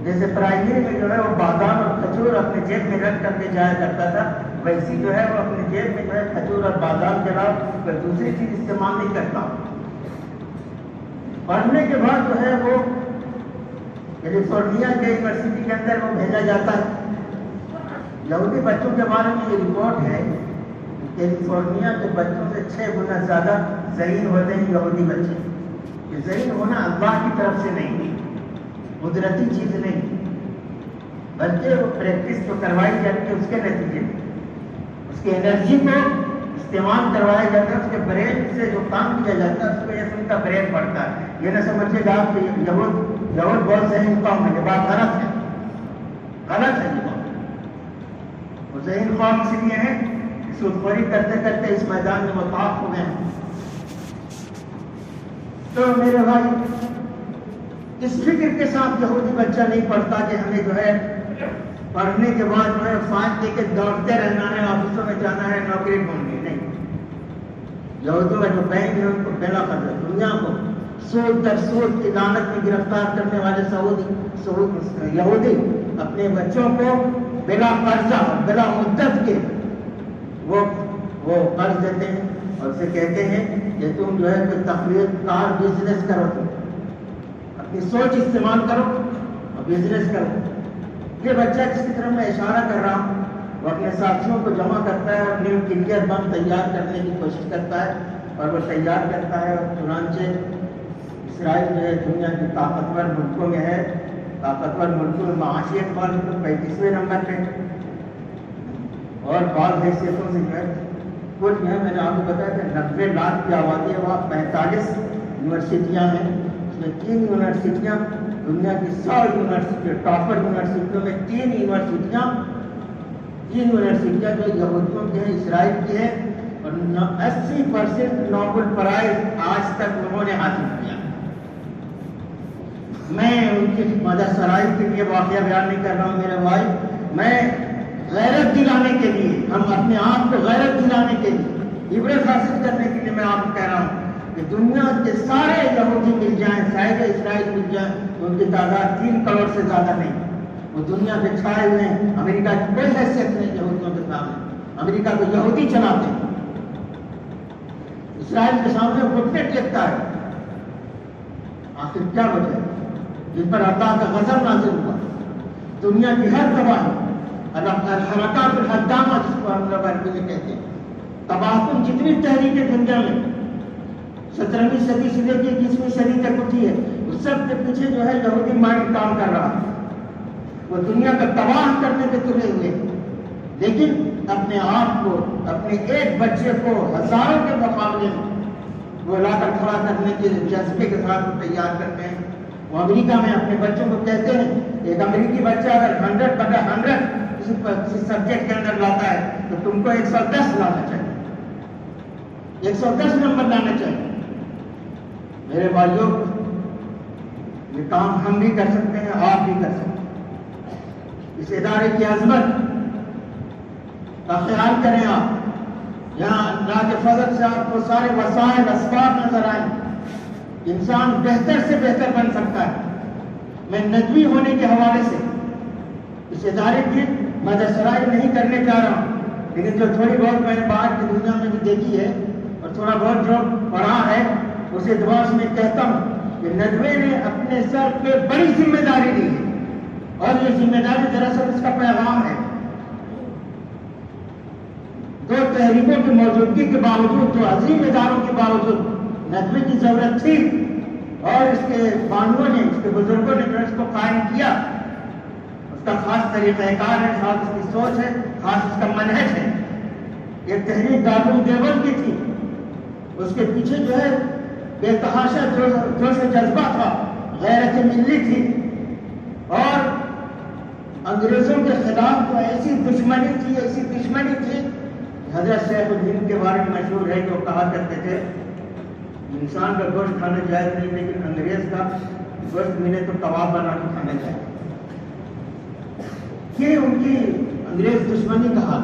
جیسے پرائمری میں جو ہے وہ بادام اور کھجور اپنے جیب میں رکھ کر کے جایا کرتا تھا، ویسی جو ہے وہ اپنے جیب میں جو ہے کھجور اور بادام کے علاوہ کوئی دوسری چیز استعمال نہیں کرتا. پڑھنے کے بعد جو ہے وہ کیلیفورنیا کے یونیورسٹی کے اندر وہ بھیجا جاتا ہے. یہودی بچوں کے بارے میں یہ رپورٹ ہے کہ کیلیفورنیا کے بچوں سے 6 گنا زیادہ ذہین ہوتے ہیں یہودی بچے. یہ ذہین ہونا اللہ کی طرف سے نہیں، قدرتی چیز نہیں، بلکہ وہ پریکٹس تو کروائی جاتی ہے اس کے نتیجے میں، اس کی انرجی کو استعمال کروایا جاتا ہے، اس کے برین سے جو کام کیا جاتا ہے اس کو یہ ان کا برین پڑتا ہے. یہ نہ سمجھے گا کہ یہود بہت ذہین قوم ہے، یہ بات غلط ہے، غلط ہے. یہ بات وہ ذہین قوم اس لیے ہے سود خوری کرتے کرتے اس میدان میں مطاف ہو گئے ہیں. تو میرے بھائی اس فکر کے ساتھ یہودی بچہ نہیں پڑھتا کہ ہمیں جو ہے پڑھنے کے بعد جو ہے فائد دے کے دوڑتے رہنا ہے، آفسوں میں جانا ہے، نوکری ڈھونڈنی نہیں. یہودیوں کا جو بینک ہے ان کو بلا قدر دنیا کو سود در سود کی لعنت میں گرفتار کرنے والے یہودی اپنے بچوں کو بلا قرضہ بلا مدت کے وہ قرض دیتے ہیں اور اسے کہتے ہیں کہ تم جو ہے کوئی تخلیق کار بزنس کرو، تم اپنی سوچ استعمال کرو اور بزنس کرو. یہ بچہ جس کی طرف میں اشارہ کر رہا ہوں وہ اپنے ساتھیوں کو جمع کرتا ہے اور نیوکلیئر بم تیار کرنے کی کوشش کرتا ہے اور وہ تیار کرتا ہے. اور چنانچہ اسرائیل جو ہے دنیا کی طاقتور ملکوں میں ہے، طاقتور ملکوں میں معاشی اعتبار سے 35ویں نمبر پہ اور بعض حیثیتوں سے جو ہے کل جو ہے میں نے آپ کو بتایا کہ 90 لاکھ کی آبادی ہے. وہاں 45 یونیورسٹیاں ہیں، اس میں 3 یونیورسٹیاں دنیا کی 100 یونیورسٹی ٹاپر یونیورسٹیوں میں 3 یونیورسٹیاں جو یہودیوں کی ہیں، اسرائیل کی ہے. اور 80% نوبل پرائز آج تک انہوں نے حاصل کیا. میں ان کی مدد سرائی کے لیے واقعہ بیان نہیں کر رہا ہوں میرے بھائی، میں غیرت دلانے کے لیے، ہم اپنے آپ کو غیرت دلانے کے لیے، عبرت حاصل کرنے کے لیے میں آپ کو کہہ رہا ہوں کہ دنیا کے سارے یہودی مل جائیں، صاحب اسرائیل مل جائیں، ان کی تعداد 3 کروڑ سے زیادہ نہیں. وہ دنیا پہ چھائے ہوئے ہیں، امریکہ کی کوئی حیثیت نہیں یہودیوں کے سامنے. امریکہ کو یہودی چلاتے ہیں، اسرائیل کے سامنے گھٹنے ٹیکتا ہے. آخر کیا وجہ ہے جن پر اللہ کا غضب نازل ہوا؟ دنیا کی ہر تباہی، الحرکات الحدامہ جس کو ہم لوگ عربی میں کہتے ہیں، تباہ کن جتنی تحریکیں دنیا میں 17ویں صدی سے لے کے 20ویں صدی تک اٹھی ہے، اس سب کے پیچھے جو ہے یہودی مائنڈ کام کر رہا ہے. وہ دنیا کا تباہ کرنے کے تلے ہوئے، لیکن اپنے آپ کو، اپنے ایک بچے کو ہزاروں کے مقابلے میں وہ لا کر کھڑا کرنے کے جذبے کے ساتھ تیار کرتے ہیں. وہ امریکہ میں اپنے بچوں کو کہتے ہیں، ایک امریکی بچہ اگر 100/100 کسی سبجیکٹ کے اندر لاتا ہے تو تم کو 110 لانا چاہیے، 110 نمبر لانا چاہیے. میرے بھائیوں، یہ کام ہم بھی کر سکتے ہیں، آپ بھی کر سکتے ہیں. اس ادارے کی عظمت کا خیال کریں. آپ یہاں اللہ کے فضل سے آپ کو سارے وسائل اسباب نظر آئیں. انسان بہتر سے بہتر بن سکتا ہے. میں ندوی ہونے کے حوالے سے اس ادارے کی مدد سرائی نہیں کرنے جا رہا ہوں، لیکن جو تھوڑی بہت میں نے باہر کی دنیا میں بھی دیکھی ہے اور تھوڑا بہت جو پڑھا ہے اس اعتبار سے میں کہتا ہوں کہ ندوے نے اپنے سر پہ بڑی ذمہ داری لی ہے. اور یہ ذمہ داری دراصل اس کا پیغام ہے. 2 تحریکوں کی موجودگی کے باوجود، 2 عظیم اداروں کے باوجود ندوے کی ضرورت تھی، اور اس کے بانوؤں نے، اس کے بزرگوں نے جو اس کو قائم کیا. اس کا خاص طریقہ کار ہے، خاص اس کی سوچ ہے، خاص اس کا منہج ہے. یہ تحریک دارالعلوم دیوبند کی تھی، اس کے پیچھے جو ہے بے تحاشا جوش و جذبہ تھا، غیرت ملی تھی، اور انگریزوں کے خلاف تو ایسی دشمنی تھی. حضرت شیخ الہند کے بارے میں مشہور ہے، جو کہا کرتے تھے انسان کا گوشت کھانا جائز نہیں، لیکن انگریز کا گوشت ملے تو کباب بنا کے کھانا جائز. یہ ان کی انگریز دشمنی کا حال.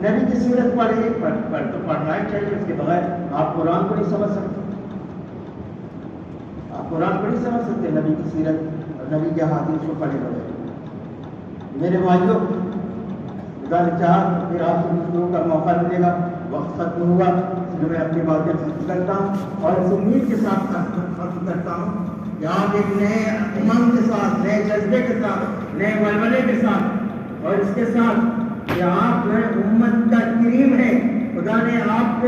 نبی کی سیرت پڑھیے، تو پڑھنا ہی چاہیے، اس کے بغیر آپ قرآن کو نہیں سمجھ سکتے، آپ قرآن کو نہیں سمجھ سکتے نبی کی سیرت اور نبی کے حدیث کو پڑھے بغیر۔ میرے بھائیوں، خدا نے چاہا پھر آپ سے گفتگو کا موقع ملے گا، وقت ختم ہوا، جو میں اپنی باتیں ختم کرتا ہوں اور اس امید کے ساتھ ختم کرتا ہوں کہ آپ ایک نئے امنگ کے ساتھ، نئے جذبے کے ساتھ، نئے ولولے کے ساتھ، اور اس کے ساتھ کہ آپ جو ہے امت کا کریم ہے، خدا نے آپ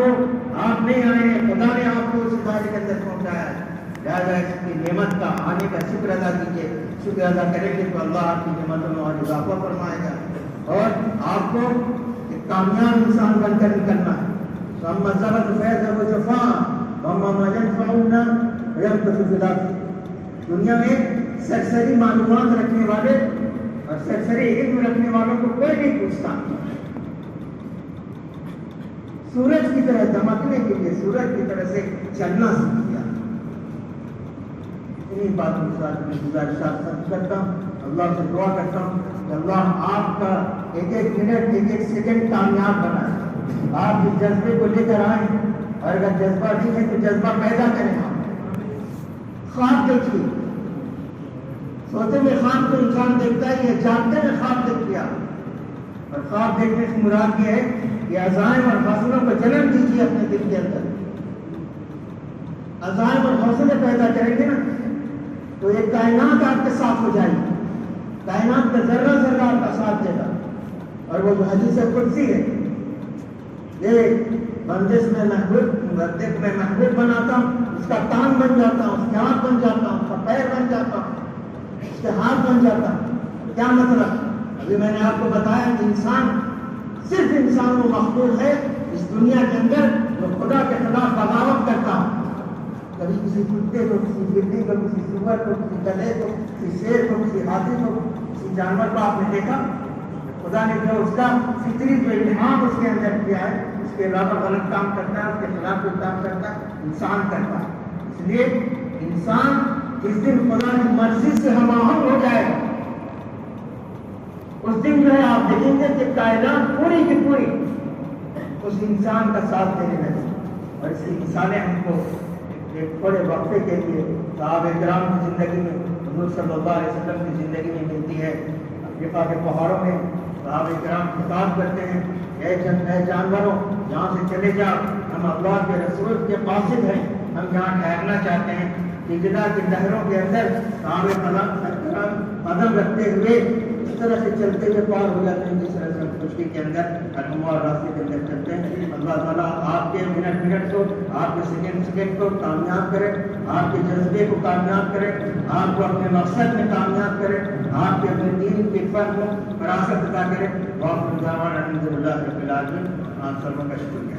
نہیں آئے ہیں، خدا نے آپ کو اس ادارے کے اندر پہنچایا ہے، لہٰذا اس کی نعمت کا آنے کا شکر ادا کیجیے۔ شکر ادا کریں گے تو اللہ آپ کی نعمتوں میں اور اضافہ فرمائے گا اور آپ کو ایک کامیاب انسان بن کر نکلنا ہے۔ دنیا میں سرسری معلومات رکھنے والے اور سرسری علم رکھنے والوں کو کوئی نہیں پوچھتا، سورج کی طرح چمکنے کے لیے سورج کی طرح سے چلنا سیکھ لیا۔ انہیں باتوں کے ساتھ میں گزارشات ختم کرتا ہوں، اللہ سے دعا کرتا ہوں کہ اللہ آپ کا ایک ایک منٹ، ایک ایک سیکنڈ کامیاب بنائے، آپ اس جذبے کو لے کر آئیں، اور اگر جذبہ نہیں ہے تو جذبہ پیدا کریں۔ آپ خواب دیکھیے، سوتے میں خواب کو انسان دیکھتا ہے، یہ جانتے میں خواب دیکھ لیا، اور خواب دیکھنے سے مراد یہ ہے کہ عزائم اور حوصلوں کو جنم دیجیے اپنے دل کے اندر۔ عزائم اور حوصلے پیدا کریں گے نا تو ایک کائنات آپ کے ساتھ ہو جائے گی، کائنات کا ذرہ ذرہ آپ کا ساتھ دے گا، اور وہ جو حدیث قدسی ہے، یہ بندے میں محبوب بناتا ہوں، اس کا کان بن جاتا ہوں، اس کے ہاتھ بن جاتا ہوں، اس کا پیر بن جاتا ہوں، اس کے ہاتھ بن جاتا ہوں۔ کیا مطلب؟ ابھی میں نے آپ کو بتایا کہ انسان، صرف انسان وہ مخلوق ہے اس دنیا کے اندر جو خدا کے خلاف بغاوت کرتا ہوں، کبھی کسی کتے کو، کسی بلی کو، کسی سور کو، کسی گدھے کو، کسی شیر کو، کسی ہاتھی کو، کسی جانور کو آپ نے دیکھا؟ خدا نے جو اس کا فطری جو الہام اس کے اندر کیا ہے، اس کے علاوہ غلط کام کرتا ہے، اس کے خلاف جو کام کرتا ہے انسان کرتا ہے۔ اس لیے انسان جس دن خدا کی مرضی سے ہم آہنگ ہو جائے گا، اس دن جو ہے آپ دیکھیں گے کہ کائنات پوری کی پوری اس انسان کا ساتھ دینے لگے، اور اس کی مثالیں ہم کو ایک تھوڑے وقفے کے لیے صحابہ کرام کی زندگی میں، حضور صلی اللہ علیہ وسلم کی زندگی میں ملتی ہے۔ افریقہ کے پہاڑوں میں صحابہ کرام خطاب کرتے ہیں، اے جانوروں، یہاں سے چلے جاؤ، ہم اللہ کے رسول کے قاصد ہیں، ہم یہاں ٹھہرنا چاہتے ہیں۔ سجدہ کی لہروں کے اندر صحابہ کرام قدم رکھتے ہوئے اس طرح سے چلتے ہوئے پار ہو جاتے ہیں جس طرح سے خشکی کے اندر ہموار راستے کے اندر چلتے ہیں۔ اللہ تعالیٰ آپ کے منٹ کو، آپ کے سیکنڈ کو کامیاب کرے، آپ کے جذبے کو کامیاب کرے، آپ کو اپنے مقصد میں کامیاب کرے، آپ کے اپنے دین کے فن کو فراست عطا کرے۔ وآخر دعوانا الحمد للہ رب العالمین۔ آپ سبوں کا شکریہ۔